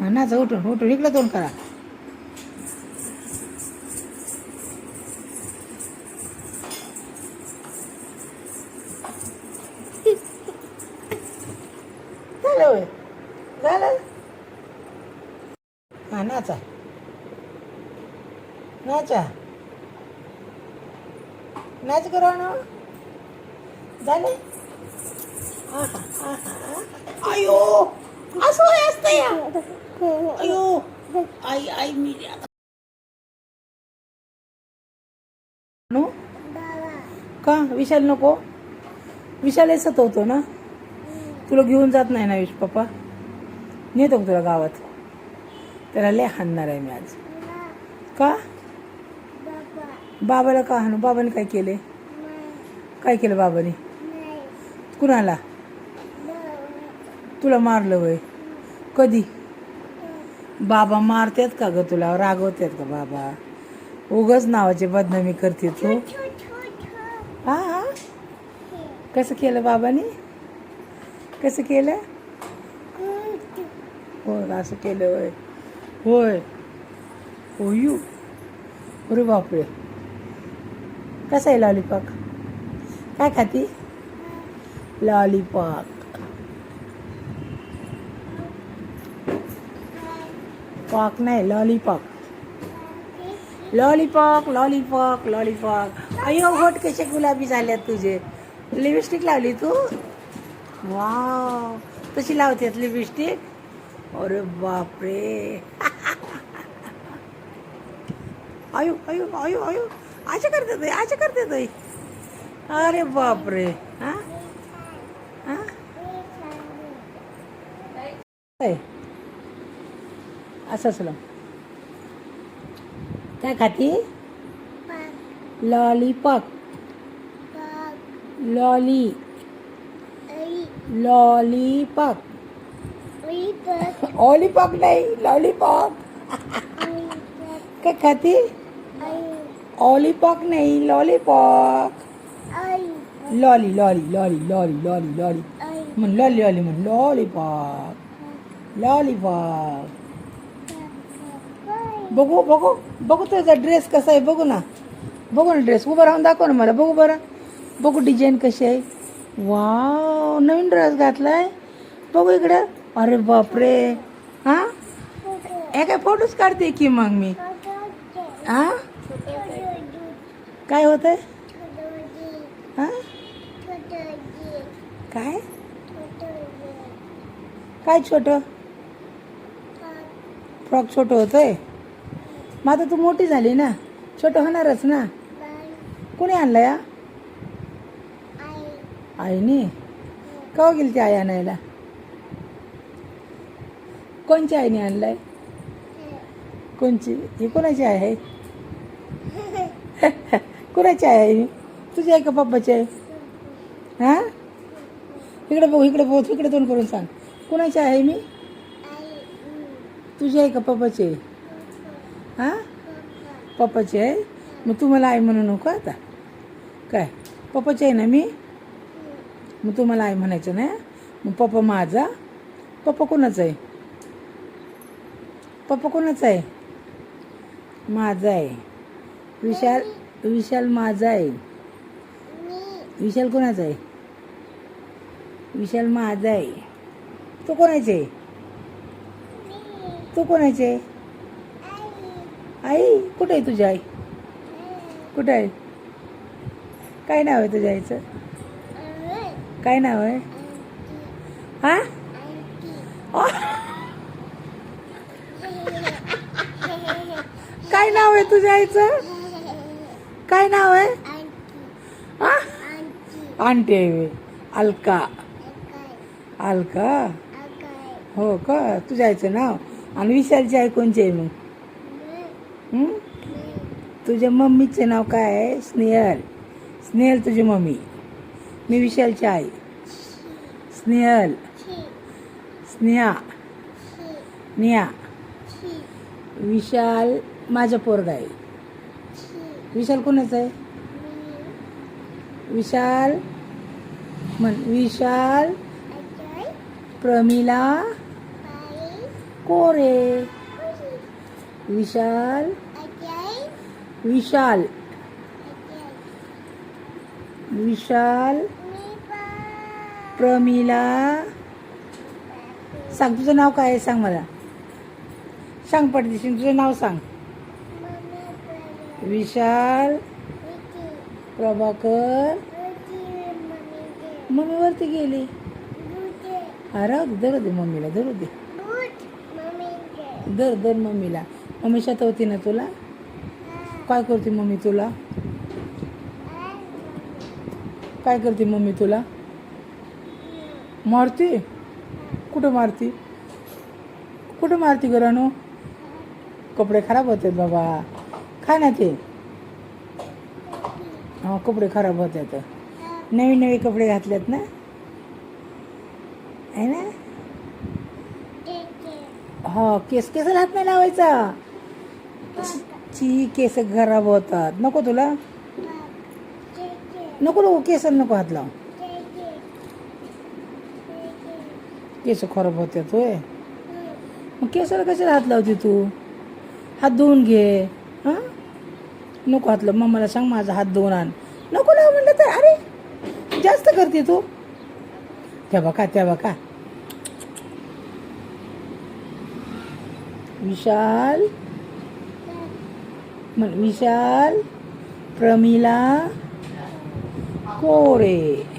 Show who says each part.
Speaker 1: हा नाचा, उठून उठून इकडे तोंड करा. झालं होय, झालं. हा नाचा, नाचा, नाच करू ना. झाले. अयो, असं होय असतं या. अयो, आई आई मी आता का विशाल नको. विशाल सतवतो ना. तुला घेऊन जात नाही ना पप्पा. नेतो का तुला गावात. त्याला लय हाणणार आहे मी आज. का बाबाला का हाणू. बाबाने काय केले. काय केलं बाबाने. कुणाला. तुला मारलं वय. कधी. बाबा मारतात का ग तुला. रागवतात का बाबा. उगाच नावाची बदनामी करते तू. हा हा. कसं केलं बाबाने. कसं केलं. हो असं केलं होय. होय होयू. अरे बापरे. कसं आहे लॉलीपॉप. काय खाती. लॉलीपॉप. पॉक नाही लॉलीपॉप. Lollipop lollipop lollipop. अयो होठ कसे गुलाबी झाल्यात तुझे. लिपस्टिक लावली तू. वाव कशी लावतेत लिपस्टिक. अरे बापरे. आयु आयु आयु आयु. अशा करते अशा करते. अरे बापरे. हा हा. असं असलं. काय खाती. लॉलीपॉप. Lolly lollipop. ऑलीपॉप नाही लॉलीपॉप. काय खाती. ऑलीपॉप नाही lollipop. Lolly lolly lolly lolly lolly lolly म्हण. लॉली लॉली म्हण. Lollipop lollipop. बघू बघू बघू तुझा ड्रेस कसा आहे. बघू ना. बघू ना ड्रेस. उभं राहून दाखव ना मला. बघू बरं. बघू डिझाईन कशी आहे. वाव नवीन ड्रेस घातलाय. बघू इकडं. अरे बापरे. हा हे काय फोटोच काढते की मग मी. हा काय होत आहे. हा काय काय छोटं. फ्रॉक छोटं होतंय. मग आता तू मोठी झाली ना. छोटं होणारच ना. कोणी आणलं या. आईने. केव्हा गेली ती आई आणायला. कोणच्या आईने आणलाय. कोणची. ही कोणाची आहे. कोणाची आहे. तुझी आहे का पप्पाची आहे. हा इकडे बघू इकडे बघू. इकडे तोंड करून सांग. कोणाची आहे मी. तुझी आहे का पप्पाची आहे. हा पप्पाची आहे. मग तू मला आई म्हणू नको आता. काय पप्पाची आहे ना मी. मग तू मला आई म्हणायचं नाही. मग पप्पा माझा. पप्पा कोणाचा आहे. पप्पा कोणाचा आहे. माझा आहे. विशाल विशाल माझा आहे. विशाल कोणाचा आहे. विशाल माझा आहे. तू कोणाचे आहे. तू कोणाचे आहे. आई कुठे आहे तुझी आई. कुठे आहे. काय नाव आहे तुझ्या आईचं. काय नाव आहे. हा काय नाव आहे तुझ्या आईचं. काय नाव आहे. हा आंटी आहे. अलका. अलका हो का. तुझ्या आईचं नाव. आणि विशालची आई कोणची आहे मग. तुझ्या मम्मीचे नाव काय आहे. स्नेहल. स्नेहल तुझी मम्मी. मी विशालची आई. स्नेहल. स्नेहा. नेहा. विशाल माझा पोरगा आहे. विशाल कोणाचा आहे. विशाल म्हण. विशाल प्रमिला कोरे. विशाल. विशाल. विशाल. प्रमिला. सांग तुझं नाव काय आहे, सांग मला. सांग पटदिशी तुझं नाव सांग. विशाल. प्रभाकर. मम्मी वरती गेली. अरे धरू दे मम्मीला, धरू दे. धर मम्मीला. मम्मी शतवती ना तुला. काय करते मम्मी तुला. काय करते मम्मी तुला. मारती. कुठं मारती. कुठं मारती गरानो. कपडे खराब होतात बाबा. खा ना ते. हा कपडे खराब होतात. नवीन नवीन कपडे घातलेत ना, आहे ना. हा केसाला हात नाही लावायचा. ची केस खराब होतात. नको तुला. नको केस नको हात लाव. केस खराब होतात होय. मग केसाला कशाला हात लावते तू. हात धुवून घे. हां नको हात लाव. मम्माला सांग माझा हात धुवून आण. नको लाव म्हणलं तर. अरे जास्त करते तू. त्या बघा. विशाल. विशाल. प्रमिला. कोरे.